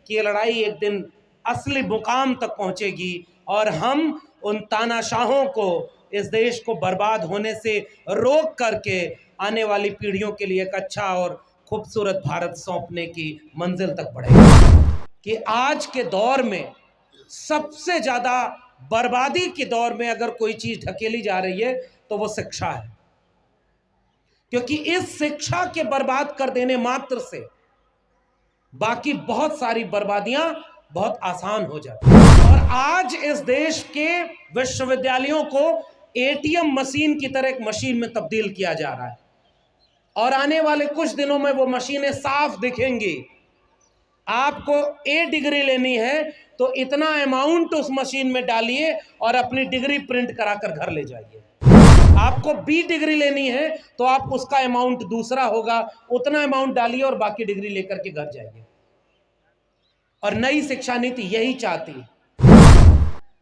कि ये लड़ाई एक दिन असली मुकाम तक पहुंचेगी और हम उन तानाशाहों को, इस देश को बर्बाद होने से रोक करके आने वाली पीढ़ियों के लिए एक अच्छा और खूबसूरत भारत सौंपने की मंजिल तक बढ़ेंगे। कि आज के दौर में सबसे ज़्यादा बर्बादी के दौर में अगर कोई चीज़ ढकेली जा रही है तो वो शिक्षा है, क्योंकि इस शिक्षा के बर्बाद कर देने मात्र से बाकी बहुत सारी बर्बादियां बहुत आसान हो जाती हैं। और आज इस देश के विश्वविद्यालयों को एटीएम मशीन की तरह एक मशीन में तब्दील किया जा रहा है और आने वाले कुछ दिनों में वो मशीनें साफ दिखेंगी। आपको ए डिग्री लेनी है तो इतना अमाउंट उस मशीन में डालिए और अपनी डिग्री प्रिंट कराकर घर ले जाइए। आपको बी डिग्री लेनी है तो आप उसका अमाउंट दूसरा होगा, उतना अमाउंट डालिए और बाकी डिग्री लेकर के घर जाइए। और नई शिक्षा नीति यही चाहती है।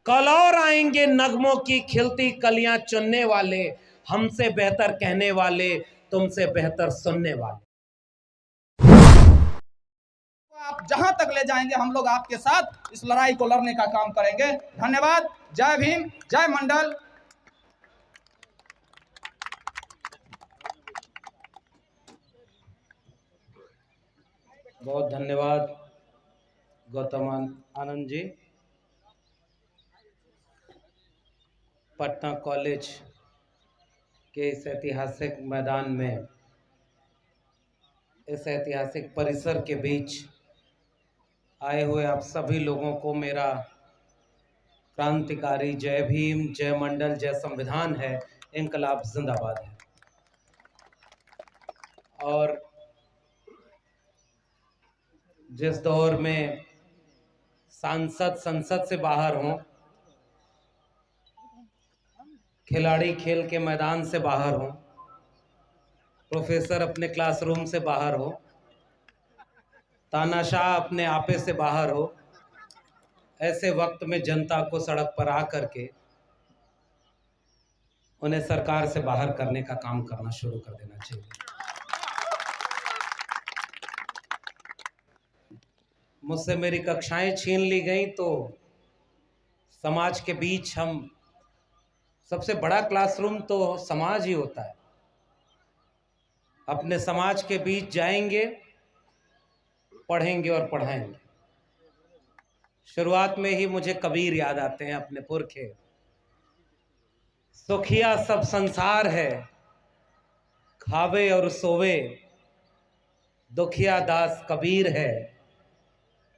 कल और आएंगे नगमों की खिलती कलियां चुनने वाले, हमसे बेहतर कहने वाले, तुमसे बेहतर सुनने वाले। आप जहां तक ले जाएंगे हम लोग आपके साथ इस लड़ाई को लड़ने का काम करेंगे। धन्यवाद। जय भीम, जय मंडल। बहुत धन्यवाद गौतम आनंद जी। पटना कॉलेज के इस ऐतिहासिक मैदान में, इस ऐतिहासिक परिसर के बीच आए हुए आप सभी लोगों को मेरा क्रांतिकारी जय भीम, जय मंडल, जय संविधान है, इनकलाब जिंदाबाद है। और जिस दौर में सांसद संसद से बाहर हों, खिलाड़ी खेल के मैदान से बाहर हों, प्रोफेसर अपने क्लासरूम से बाहर हो, तानाशाह अपने आपे से बाहर हो, ऐसे वक्त में जनता को सड़क पर आ करके उन्हें सरकार से बाहर करने का काम करना शुरू कर देना चाहिए। मुझसे मेरी कक्षाएं छीन ली गई तो समाज के बीच हम, सबसे बड़ा क्लासरूम तो समाज ही होता है, अपने समाज के बीच जाएंगे, पढ़ेंगे और पढ़ाएंगे। शुरुआत में ही मुझे कबीर याद आते हैं, अपने पुरखे। सुखिया सब संसार है, खावे और सोवे, दुखिया दास कबीर है,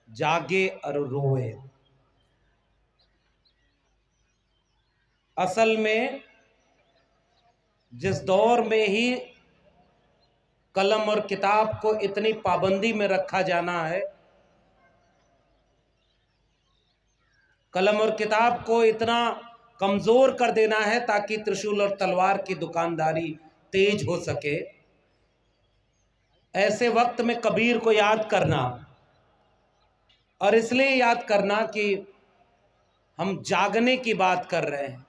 जागे और रोए। असल में जिस दौर में ही कलम और किताब को इतनी पाबंदी में रखा जाना है, कलम और किताब को इतना कमजोर कर देना है ताकि त्रिशूल और तलवार की दुकानदारी तेज हो सके, ऐसे वक्त में कबीर को याद करना, और इसलिए याद करना कि हम जागने की बात कर रहे हैं।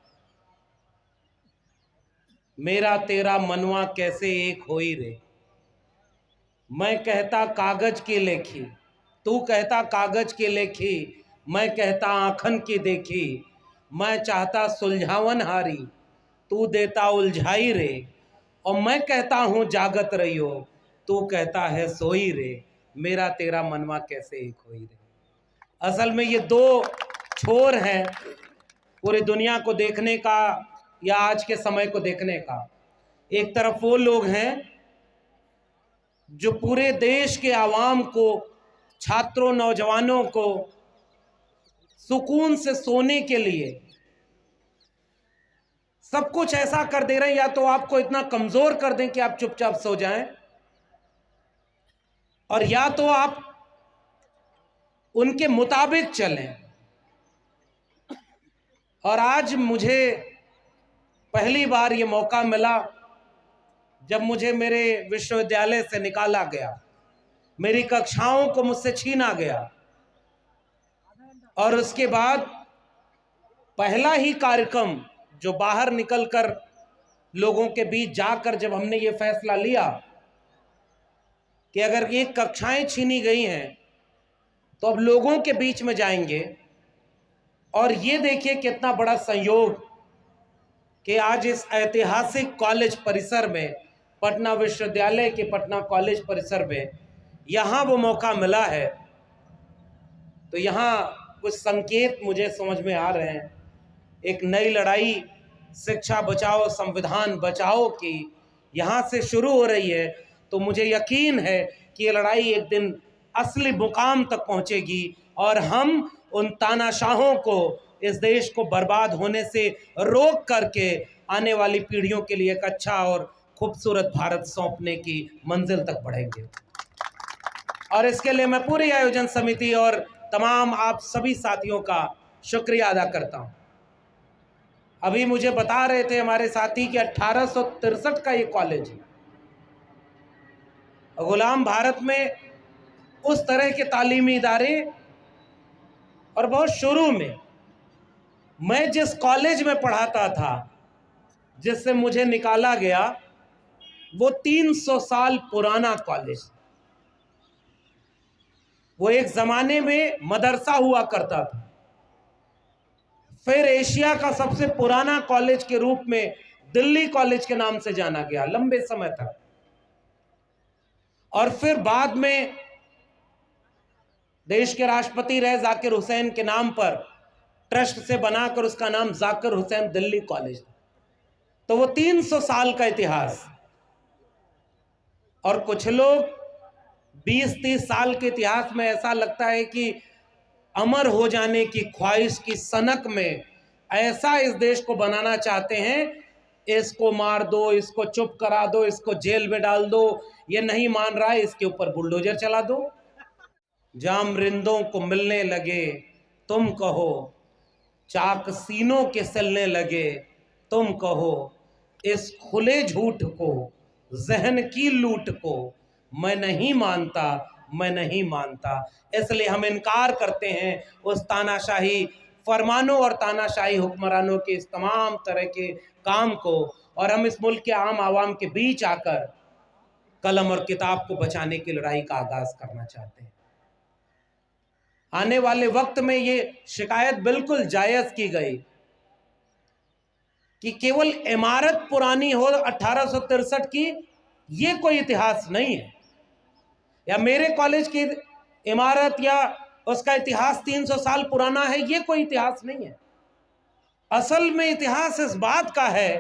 मेरा तेरा मनवा कैसे एक होई रे, मैं कहता कागज की लेखी, तू कहता कागज की लेखी, मैं कहता आँखन की देखी, मैं चाहता सुलझावन हारी, तू देता उलझाई रे, और मैं कहता हूँ जागत रहियो, तू कहता है सोई रे, मेरा तेरा मनवा कैसे एक होई रे। असल में ये दो छोर हैं पूरी दुनिया को देखने का या आज के समय को देखने का। एक तरफ वो लोग हैं जो पूरे देश के आवाम को, छात्रों, नौजवानों को सुकून से सोने के लिए सब कुछ ऐसा कर दे रहे हैं, या तो आपको इतना कमजोर कर दें कि आप चुपचाप सो जाएं, और या तो आप उनके मुताबिक चलें। और आज मुझे पहली बार ये मौका मिला जब मुझे मेरे विश्वविद्यालय से निकाला गया, मेरी कक्षाओं को मुझसे छीना गया, और उसके बाद पहला ही कार्यक्रम जो बाहर निकलकर लोगों के बीच जाकर जब हमने ये फैसला लिया कि अगर ये कक्षाएं छीनी गई हैं तो अब लोगों के बीच में जाएंगे और ये देखिए कितना बड़ा संयोग कि आज इस ऐतिहासिक कॉलेज परिसर में, पटना विश्वविद्यालय के पटना कॉलेज परिसर में यहाँ वो मौका मिला है। तो यहाँ कुछ संकेत मुझे समझ में आ रहे हैं। एक नई लड़ाई शिक्षा बचाओ संविधान बचाओ की यहाँ से शुरू हो रही है। तो मुझे यकीन है कि ये लड़ाई एक दिन असली मुकाम तक पहुँचेगी और हम उन तानाशाहों को, इस देश को बर्बाद होने से रोक करके आने वाली पीढ़ियों के लिए एक अच्छा और खूबसूरत भारत सौंपने की मंजिल तक बढ़ेंगे। और इसके लिए मैं पूरी आयोजन समिति और तमाम आप सभी साथियों का शुक्रिया अदा करता हूं। अभी मुझे बता रहे थे हमारे साथी कि 1863 का ये कॉलेज है। गुलाम भारत में उस तरह के तालीमी इदारे, और बहुत शुरू में मैं जिस कॉलेज में पढ़ाता था, जिससे मुझे निकाला गया, वो 300 साल पुराना कॉलेज। वो एक ज़माने में मदरसा हुआ करता था, फिर एशिया का सबसे पुराना कॉलेज के रूप में दिल्ली कॉलेज के नाम से जाना गया लंबे समय तक। और फिर बाद में देश के राष्ट्रपति रहे जाकिर हुसैन के नाम पर ट्रस्ट से बनाकर उसका नाम जाकिर हुसैन दिल्ली कॉलेज। तो वो 300 साल का इतिहास। और कुछ लोग 20-30 साल के इतिहास में ऐसा लगता है कि अमर हो जाने की ख्वाहिश की सनक में ऐसा इस देश को बनाना चाहते हैं, इसको मार दो, इसको चुप करा दो, इसको जेल में डाल दो, ये नहीं मान रहा है इसके ऊपर बुलडोजर चला दो। जामरिंदों को मिलने लगे तुम कहो, चाक सीनों के सिलने लगे तुम कहो, इस खुले झूठ को, जहन की लूट को मैं नहीं मानता, मैं नहीं मानता। इसलिए हम इनकार करते हैं उस तानाशाही फरमानों और तानाशाही हुक्मरानों के इस तमाम तरह के काम को, और हम इस मुल्क के आम आवाम के बीच आकर कलम और किताब को बचाने की लड़ाई का आगाज करना चाहते हैं। आने वाले वक्त में ये शिकायत बिल्कुल जायज की गई कि केवल इमारत पुरानी हो 1863 की, ये कोई इतिहास नहीं है, या मेरे कॉलेज की इमारत या उसका इतिहास 300 साल पुराना है, ये कोई इतिहास नहीं है। असल में इतिहास इस बात का है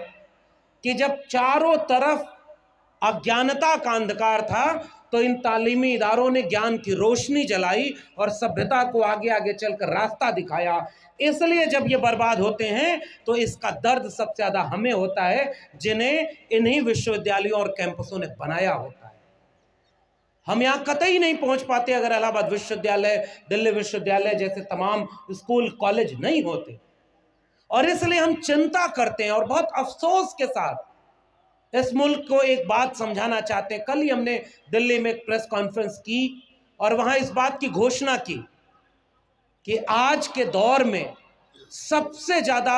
कि जब चारों तरफ अज्ञानता का अंधकार था तो इन तालीमी इदारों ने ज्ञान की रोशनी जलाई और सभ्यता को आगे आगे चलकर रास्ता दिखाया। इसलिए जब ये बर्बाद होते हैं तो इसका दर्द सबसे ज़्यादा हमें होता है जिन्हें इन्हीं विश्वविद्यालयों और कैंपसों ने बनाया होता है। हम यहाँ कतई नहीं पहुँच पाते अगर इलाहाबाद विश्वविद्यालय, दिल्ली विश्वविद्यालय जैसे तमाम स्कूल कॉलेज नहीं होते। और इसलिए हम चिंता करते हैं और बहुत अफसोस के साथ इस मुल्क को एक बात समझाना चाहते हैं। कल ही हमने दिल्ली में एक प्रेस कॉन्फ्रेंस की और वहाँ इस बात की घोषणा की कि आज के दौर में सबसे ज़्यादा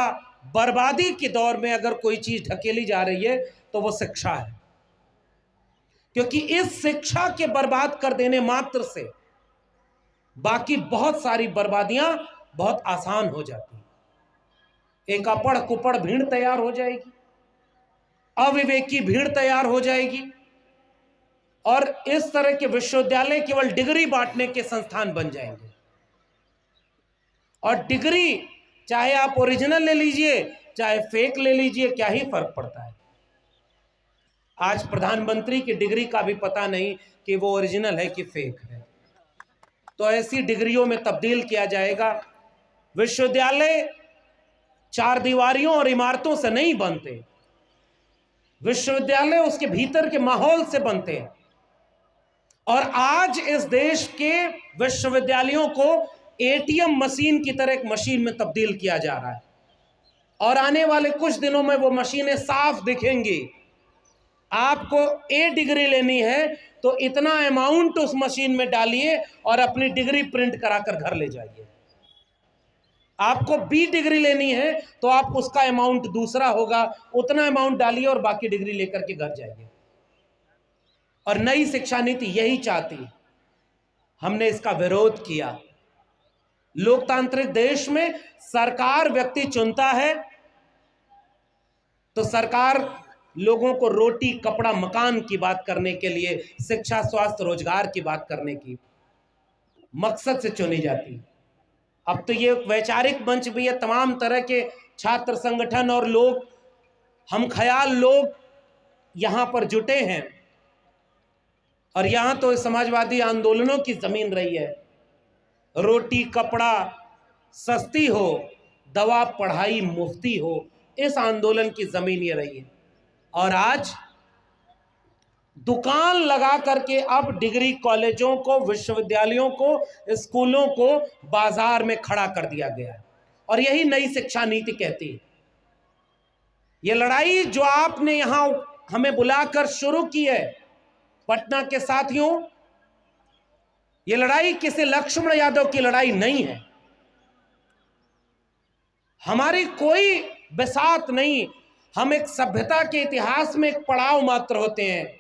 बर्बादी के दौर में अगर कोई चीज़ ढकेली जा रही है तो वो शिक्षा है, क्योंकि इस शिक्षा के बर्बाद कर देने मात्र से बाकी बहुत सारी बर्बादियां बहुत आसान हो जाती हैं। एक अपड़ कुपड़ भीड़ तैयार हो जाएगी, अविवेकी भीड़ तैयार हो जाएगी, और इस तरह के विश्वविद्यालय केवल डिग्री बांटने के संस्थान बन जाएंगे। और डिग्री चाहे आप ओरिजिनल ले लीजिए चाहे फेक ले लीजिए, क्या ही फर्क पड़ता है। आज प्रधानमंत्री की डिग्री का भी पता नहीं कि वो ओरिजिनल है कि फेक है। तो ऐसी डिग्रियों में तब्दील किया जाएगा। विश्वविद्यालय चार दीवारियों और इमारतों से नहीं बनते, विश्वविद्यालय उसके भीतर के माहौल से बनते हैं। और आज इस देश के विश्वविद्यालयों को एटीएम मशीन की तरह एक मशीन में तब्दील किया जा रहा है, और आने वाले कुछ दिनों में वो मशीनें साफ दिखेंगी। आपको ए डिग्री लेनी है तो इतना अमाउंट उस मशीन में डालिए और अपनी डिग्री प्रिंट कराकर घर ले जाइए। आपको बी डिग्री लेनी है तो आप उसका अमाउंट दूसरा होगा, उतना अमाउंट डालिए और बाकी डिग्री लेकर के घर जाइए। और नई शिक्षा नीति यही चाहती है। हमने इसका विरोध किया। लोकतांत्रिक देश में सरकार व्यक्ति चुनता है, तो सरकार लोगों को रोटी कपड़ा मकान की बात करने के लिए, शिक्षा स्वास्थ्य रोजगार की बात करने की मकसद से चुनी जाती। अब तो ये वैचारिक मंच भी है, तमाम तरह के छात्र संगठन और लोग, हम ख्याल लोग यहां पर जुटे हैं। और यहां तो समाजवादी आंदोलनों की जमीन रही है। रोटी कपड़ा सस्ती हो, दवा पढ़ाई मुफ्ती हो, इस आंदोलन की जमीन ये रही है। और आज दुकान लगा करके अब डिग्री कॉलेजों को, विश्वविद्यालयों को, स्कूलों को बाजार में खड़ा कर दिया गया है। और यही नई शिक्षा नीति कहती है। ये लड़ाई जो आपने यहां हमें बुलाकर शुरू की है पटना के साथियों, ये लड़ाई किसी लक्ष्मण यादव की लड़ाई नहीं है। हमारी कोई बिसात नहीं, हम एक सभ्यता के इतिहास में एक पड़ाव मात्र होते हैं।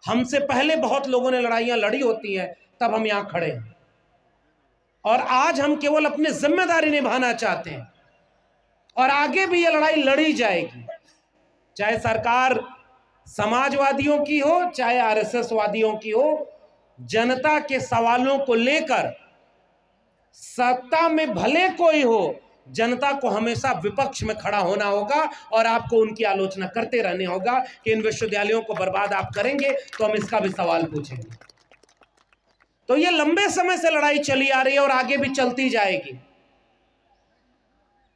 हमसे पहले बहुत लोगों ने लड़ाइयां लड़ी होती हैं, तब हम यहां खड़े हैं। और आज हम केवल अपनी जिम्मेदारी निभाना चाहते हैं, और आगे भी ये लड़ाई लड़ी जाएगी, चाहे सरकार समाजवादियों की हो, चाहे आरएसएस वादियों की हो। जनता के सवालों को लेकर सत्ता में भले कोई हो, जनता को हमेशा विपक्ष में खड़ा होना होगा और आपको उनकी आलोचना करते रहने होगा कि इन विश्वविद्यालयों को बर्बाद आप करेंगे तो हम इसका भी सवाल पूछेंगे। तो ये लंबे समय से लड़ाई चली आ रही है और आगे भी चलती जाएगी।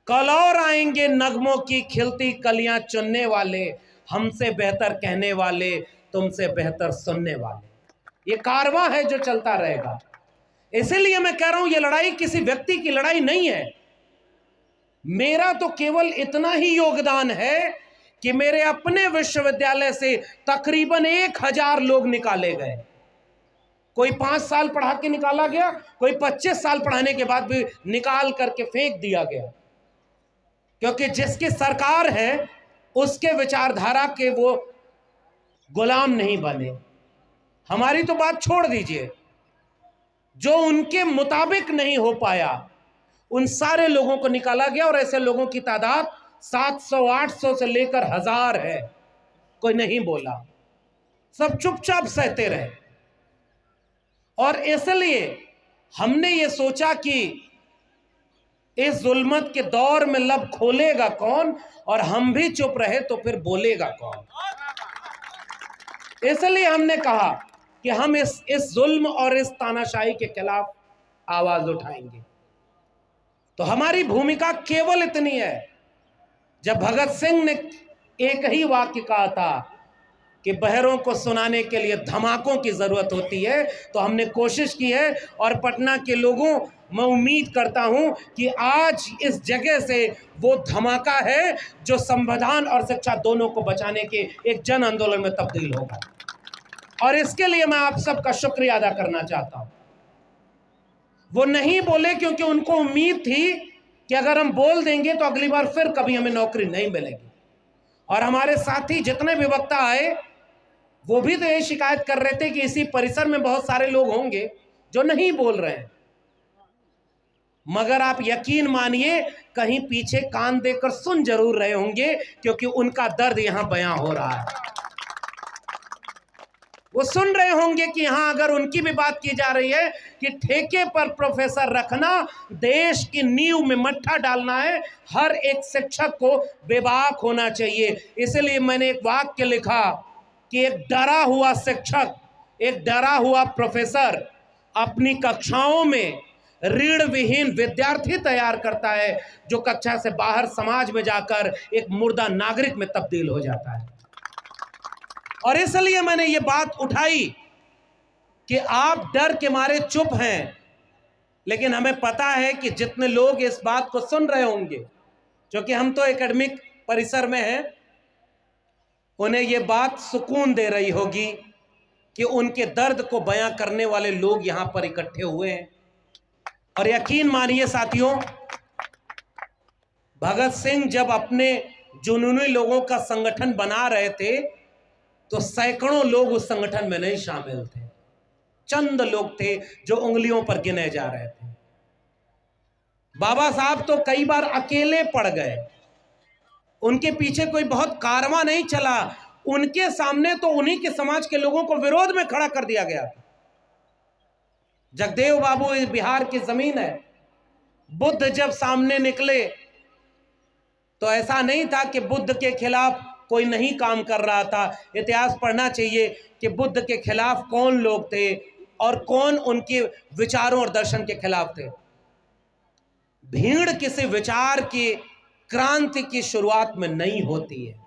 कल और आएंगे नगमों की खिलती कलियां चुनने वाले, हमसे बेहतर कहने वाले, तुमसे बेहतर सुनने वाले। ये कारवां है जो चलता रहेगा। इसीलिए मैं कह रहा हूं, ये लड़ाई किसी व्यक्ति की लड़ाई नहीं है। मेरा तो केवल इतना ही योगदान है कि मेरे अपने विश्वविद्यालय से तकरीबन 1000 लोग निकाले गए। कोई 5 साल पढ़ा के निकाला गया, कोई 25 साल पढ़ाने के बाद भी निकाल करके फेंक दिया गया, क्योंकि जिसकी सरकार है उसके विचारधारा के वो गुलाम नहीं बने। हमारी तो बात छोड़ दीजिए, जो उनके मुताबिक नहीं हो पाया उन सारे लोगों को निकाला गया। और ऐसे लोगों की तादाद 700-800 से लेकर 1000 है। कोई नहीं बोला, सब चुपचाप सहते रहे। और इसलिए हमने ये सोचा कि इस जुल्मत के दौर में लब खोलेगा कौन, और हम भी चुप रहे तो फिर बोलेगा कौन। इसलिए हमने कहा कि हम इस जुल्म और इस तानाशाही के खिलाफ आवाज उठाएंगे। तो हमारी भूमिका केवल इतनी है, जब भगत सिंह ने एक ही वाक्य कहा था कि बहरों को सुनाने के लिए धमाकों की जरूरत होती है, तो हमने कोशिश की है। और पटना के लोगों, मैं उम्मीद करता हूं कि आज इस जगह से वो धमाका है जो संविधान और शिक्षा दोनों को बचाने के एक जन आंदोलन में तब्दील होगा। और इसके लिए मैं आप सबका शुक्रिया अदा करना चाहता हूं। वो नहीं बोले क्योंकि उनको उम्मीद थी कि अगर हम बोल देंगे तो अगली बार फिर कभी हमें नौकरी नहीं मिलेगी। और हमारे साथी जितने भी वक्ता आए, वो भी तो ये शिकायत कर रहे थे कि इसी परिसर में बहुत सारे लोग होंगे जो नहीं बोल रहे हैं। मगर आप यकीन मानिए, कहीं पीछे कान देकर सुन जरूर रहे होंगे, क्योंकि उनका दर्द यहां बयां हो रहा है। वो सुन रहे होंगे कि यहां अगर उनकी भी बात की जा रही है कि ठेके पर प्रोफेसर रखना देश की नींव में मट्ठा डालना है, हर एक शिक्षक को बेबाक होना चाहिए। इसलिए मैंने एक वाक्य लिखा कि एक डरा हुआ शिक्षक, एक डरा हुआ प्रोफेसर अपनी कक्षाओं में ऋण विहीन विद्यार्थी तैयार करता है, जो कक्षा से बाहर समाज में जाकर एक मुर्दा नागरिक में तब्दील हो जाता है। और इसलिए मैंने ये बात उठाई कि आप डर के मारे चुप हैं, लेकिन हमें पता है कि जितने लोग इस बात को सुन रहे होंगे, क्योंकि हम तो एकेडमिक परिसर में हैं, उन्हें ये बात सुकून दे रही होगी कि उनके दर्द को बयां करने वाले लोग यहां पर इकट्ठे हुए हैं। और यकीन मानिए साथियों, भगत सिंह जब अपने जुनूनी लोगों का संगठन बना रहे थे तो सैकड़ों लोग उस संगठन में नहीं शामिल थे। चंद लोग थे जो उंगलियों पर गिने जा रहे थे। बाबा साहब तो कई बार अकेले पड़ गए, उनके पीछे कोई बहुत कारवां नहीं चला, उनके सामने तो उन्हीं के समाज के लोगों को विरोध में खड़ा कर दिया गया। जगदेव बाबू इस बिहार की जमीन है। बुद्ध जब सामने निकले तो ऐसा नहीं था कि बुद्ध के खिलाफ कोई नहीं काम कर रहा था। इतिहास पढ़ना चाहिए कि बुद्ध के खिलाफ कौन लोग थे और कौन उनके विचारों और दर्शन के खिलाफ थे। भीड़ किसी विचार की क्रांति की शुरुआत में नहीं होती है।